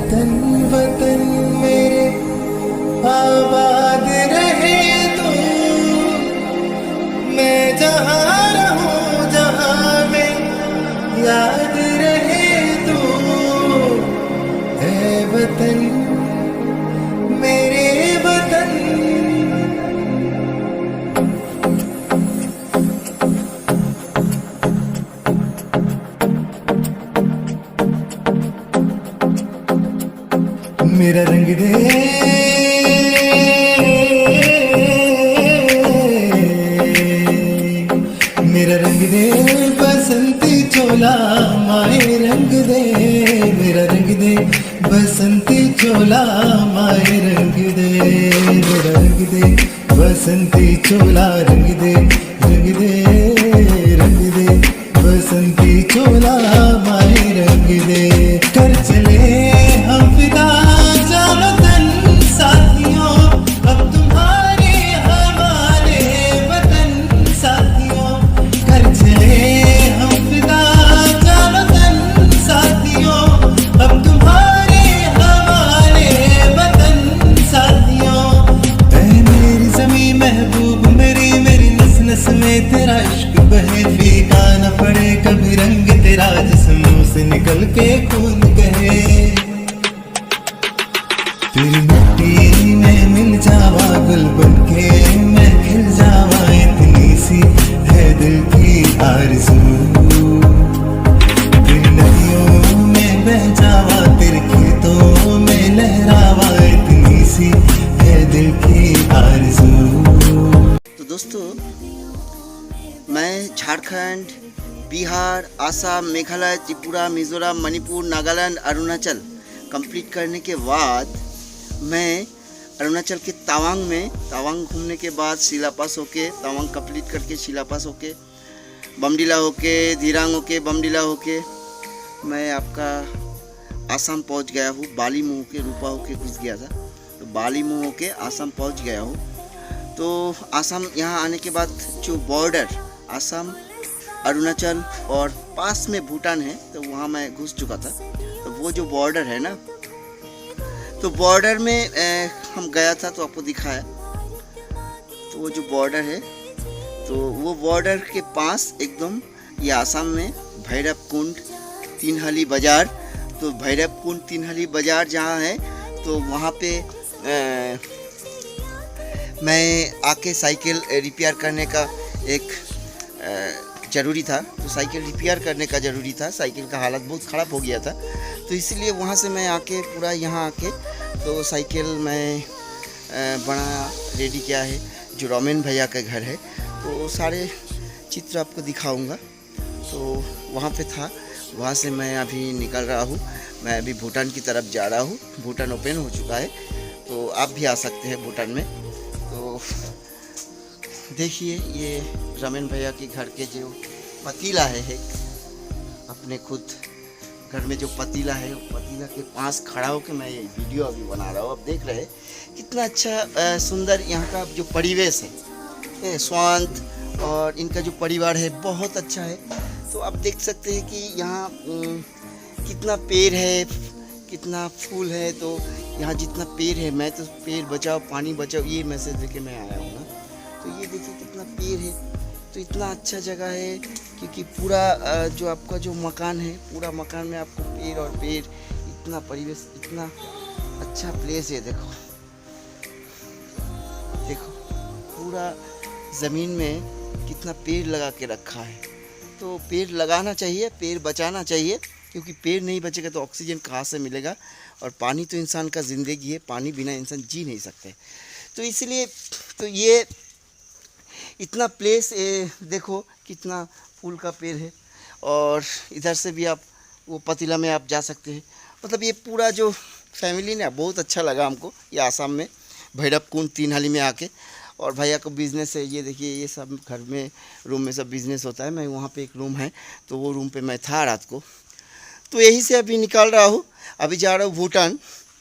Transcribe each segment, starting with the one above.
वतन वतन मेरे आबाद रहे तू। मैं जहाँ रहूँ जहाँ में याद रहे तू। है वतन मेरे वतन। मेरा रंग दे मेरा रंग दे बसंती चोला माए रंग दे। मेरा रंग दे बसंती चोला माए रंग दे। मेरा रंग दे बसंती चोला रंग दे रंग दे रंग दे बसंती चोला माए रंग दे। कर चले हम फिदा जानो तन साथियों अब तुम्हारे हमारे वतन साथियों। कर चले हम फिदा जानो तन साथियों अब तुम्हारे हमारे वतन साथियों। ऐ मेरी ज़मीं महबूब मेरी मेरी नस नस में तेरा इश्क बहे। फीका न पड़े कभी रंग तेरा जिस्मों से निकल के खून कहे। तेरी मिट्टी में मिल जावा गुल बनके मैं खिल जावा। इतनी सी है दिल की आरज़ू। तेरी नदियों में बह जावा तेरे खेतों में लहरावा। इतनी सी है दिल की आरज़ू। तो दोस्तों, मैं झारखंड, बिहार, आसाम, मेघालय, त्रिपुरा, मिजोरम, मणिपुर, नागालैंड, अरुणाचल कंप्लीट करने के बाद मैं अरुणाचल के तवांग घूमने के बाद शिलापास होके तवांग कंप्लीट करके शिलापास होके बमडिला होके दिरांग होके बमडिला होके मैं आपका आसाम पहुंच गया हूँ। बालीमू होके रूपा होके घुस गया था, तो बालीमू होके आसाम पहुंच गया हूँ। तो आसाम यहाँ आने के बाद जो बॉर्डर आसाम अरुणाचल और पास में भूटान है, तो वहाँ मैं घुस चुका था। तो वो जो बॉर्डर है ना, तो बॉर्डर में हम गया था तो आपको दिखाया। तो वो जो बॉर्डर है, तो वो बॉर्डर के पास एकदम ये आसाम में भैरव कुंड तीनहली बाज़ार। तो भैरव कुंड तीनहली बाज़ार जहाँ है, तो वहाँ पे मैं आके साइकिल रिपेयर करने का एक ज़रूरी था। तो साइकिल रिपेयर करने का ज़रूरी था, साइकिल का हालत बहुत ख़राब हो गया था। तो इसलिए वहाँ से मैं आके पूरा यहाँ आके तो साइकिल मैं बना रेडी किया है। जो रोमेन भैया का घर है, तो सारे चित्र आपको दिखाऊंगा। तो वहाँ पे था, वहाँ से मैं अभी निकल रहा हूँ। मैं अभी भूटान की तरफ जा रहा हूँ। भूटान ओपन हो चुका है, तो आप भी आ सकते हैं भूटान में। तो देखिए, ये रमेन भैया के घर के जो पतीला है एक, अपने खुद घर में जो पतीला है, पतीला के पास खड़ा होकर मैं ये वीडियो अभी बना रहा हूँ। आप देख रहे हैं कितना अच्छा सुंदर यहाँ का जो परिवेश है, शांत, और इनका जो परिवार है बहुत अच्छा है। तो आप देख सकते हैं कि यहाँ कितना पेड़ है, कितना फूल है। तो यहाँ जितना पेड़ है, मैं तो पेड़ बचाओ पानी बचाओ ये मैसेज देके मैं आया हूँ ना। तो ये देखिए कितना पेड़ है। तो इतना अच्छा जगह है, क्योंकि पूरा जो आपका जो मकान है, पूरा मकान में आपको पेड़ और पेड़, इतना परिवेश, इतना अच्छा प्लेस है। देखो देखो पूरा ज़मीन में कितना पेड़ लगा के रखा है। तो पेड़ लगाना चाहिए, पेड़ बचाना चाहिए, क्योंकि पेड़ नहीं बचेगा तो ऑक्सीजन कहाँ से मिलेगा। और पानी तो इंसान का ज़िंदगी है, पानी बिना इंसान जी नहीं सकते। तो इसलिए तो ये इतना प्लेस देखो कितना फूल का पेड़ है। और इधर से भी आप वो पतीला में आप जा सकते हैं। मतलब ये पूरा जो फैमिली ना, बहुत अच्छा लगा हमको ये आसाम में भैरव कुंड तीनहली में आके। और भैया को बिज़नेस है, ये देखिए ये सब घर में रूम में सब बिज़नेस होता है। मैं वहाँ पे एक रूम है, तो वो रूम पे मैं था रात को। तो यहीं से अभी निकाल रहा हूँ, अभी जा रहा हूँ भूटान।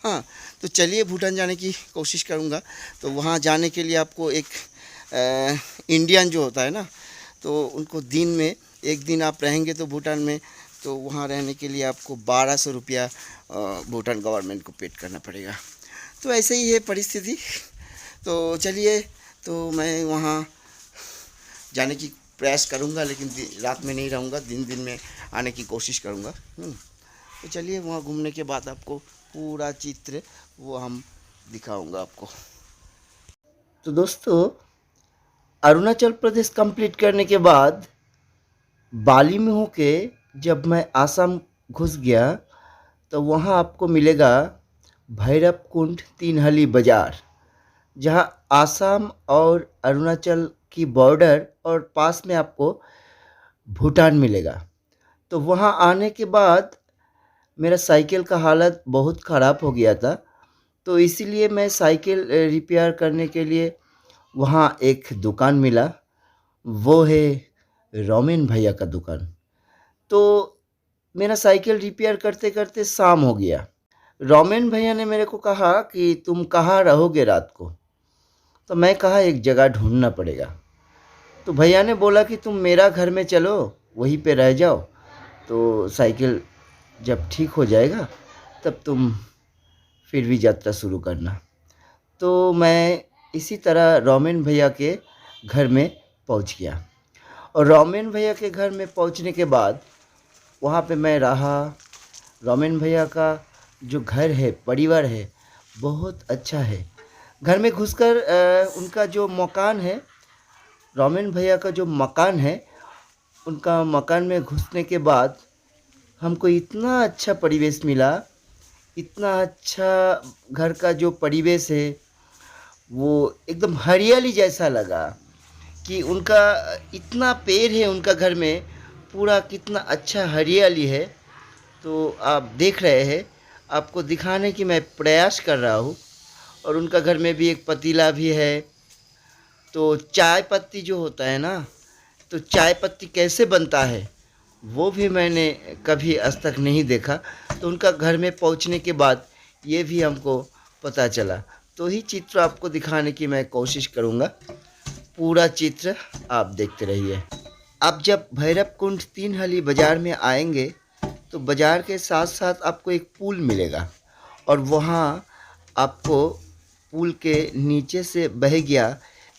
हाँ, तो चलिए भूटान जाने की कोशिश करूँगा। तो वहाँ जाने के लिए आपको एक इंडियन जो होता है ना, तो उनको दिन में एक दिन आप रहेंगे तो भूटान में, तो वहाँ रहने के लिए आपको 1200 रुपया भूटान गवर्नमेंट को पेड करना पड़ेगा। तो ऐसे ही है परिस्थिति। तो चलिए, तो मैं वहाँ जाने की प्रयास करूँगा, लेकिन रात में नहीं रहूँगा, दिन दिन में आने की कोशिश करूँगा। तो चलिए, वहाँ घूमने के बाद आपको पूरा चित्र वो हम दिखाऊँगा आपको। तो दोस्तों, अरुणाचल प्रदेश कंप्लीट करने के बाद बाली में होके जब मैं आसाम घुस गया तो वहाँ आपको मिलेगा भैरवकुंड तीनहली बाज़ार, जहाँ आसाम और अरुणाचल की बॉर्डर और पास में आपको भूटान मिलेगा। तो वहाँ आने के बाद मेरा साइकिल का हालत बहुत ख़राब हो गया था, तो इसीलिए मैं साइकिल रिपेयर करने के लिए वहाँ एक दुकान मिला, वो है रोमेन भैया का दुकान। तो मेरा साइकिल रिपेयर करते करते शाम हो गया। रोमेन भैया ने मेरे को कहा कि तुम कहाँ रहोगे रात को? तो मैं कहा एक जगह ढूंढना पड़ेगा। तो भैया ने बोला कि तुम मेरा घर में चलो, वहीं पे रह जाओ, तो साइकिल जब ठीक हो जाएगा तब तुम फिर भी यात्रा शुरू करना। तो मैं इसी तरह रोमेन भैया के घर में पहुंच गया, और रोमेन भैया के घर में पहुंचने के बाद वहाँ पे मैं रहा। रोमेन भैया का जो घर है, परिवार है, बहुत अच्छा है। घर में घुसकर उनका जो मकान है, रोमेन भैया का जो मकान है, उनका मकान में घुसने के बाद हमको इतना अच्छा परिवेश मिला, इतना अच्छा घर का जो परिवेश है वो एकदम हरियाली जैसा लगा कि उनका इतना पेड़ है उनका घर में, पूरा कितना अच्छा हरियाली है। तो आप देख रहे हैं, आपको दिखाने की मैं प्रयास कर रहा हूँ। और उनका घर में भी एक पतीला भी है। तो चाय पत्ती जो होता है ना, तो चाय पत्ती कैसे बनता है वो भी मैंने कभी आज तक नहीं देखा। तो उनका घर में पहुंचने के बाद ये भी हमको पता चला। तो ही चित्र आपको दिखाने की मैं कोशिश करूँगा। पूरा चित्र आप देखते रहिए। आप जब भैरवकुंड तीनहली बाज़ार में आएंगे तो बाज़ार के साथ साथ आपको एक पुल मिलेगा, और वहाँ आपको पुल के नीचे से बह गया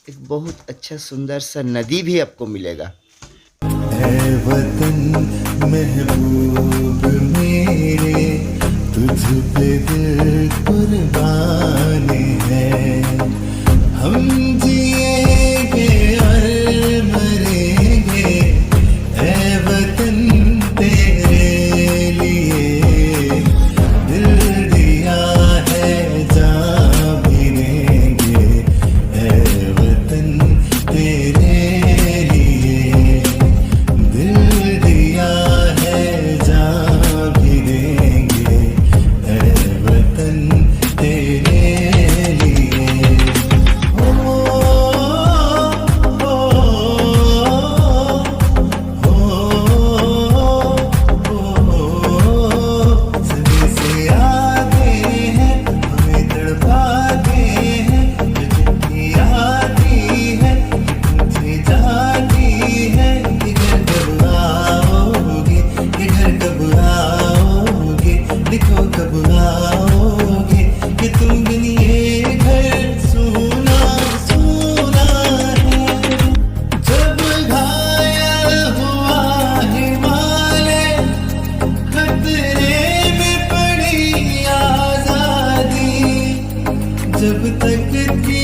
एक बहुत अच्छा सुंदर सा नदी भी आपको मिलेगा। ऐ वतन महबूब मेरे, तुझ पे दिल कुर्बान है। हम जिएंगे और मरेंगे ऐ वतन तेरे लिए। दिल दिया है जान भी देंगे ऐ वतन तेरे लिए। दिल दिया है जान भी देंगे ऐ वतन तेरे लिए। ओ सदी से आते हैं, हमें तड़पाते हैं, जो चिट्ठी आती है मुझे जाती है। इधर कब आओगे, इधर कब आओगे, लिखो कब आओगे कि तुम बिन ये घर सुना सुना है। जब घायल हुआ हिमालय, खतरे में पड़ी आजादी। जब तक थी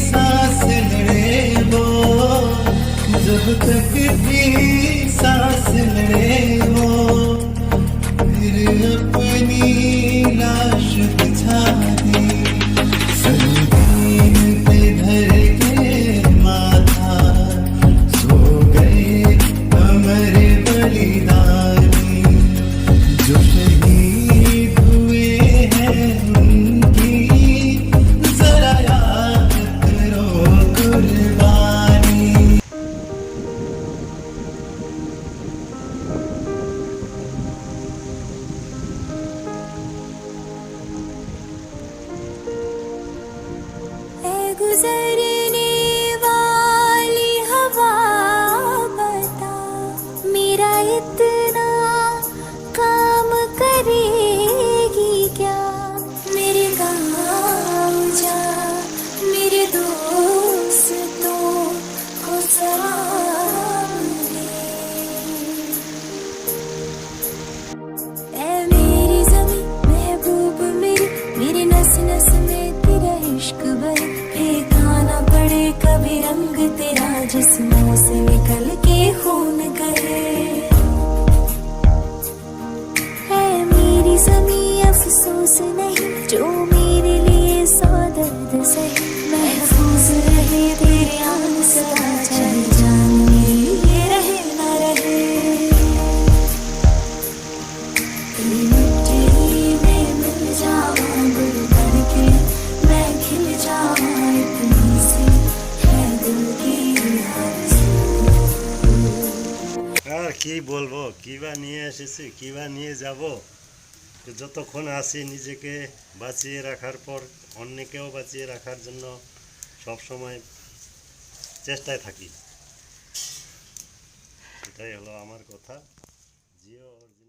सांस लड़े वो, जब तक थी सांस लड़े वो, फिर अपनी लाश बिछा दी। संगीन पे धर के माथा, सो गए हमारे बलिदानी। जो शहीद हुए हैं उनकी जरा याद करो कुर्बानी। ऐ गुजरने वाली हवा बता, मेरा इतना কি বলবো, কী বা নিয়ে এসেছি, কী বা নিয়ে যাব। তো যতক্ষণ আছি নিজেকে বাঁচিয়ে রাখার পর অন্যকেও বাঁচিয়ে রাখার জন্য সব সময় চেষ্টায় থাকি। এটাই হলো আমার কথা। জিও অরিজিনাল।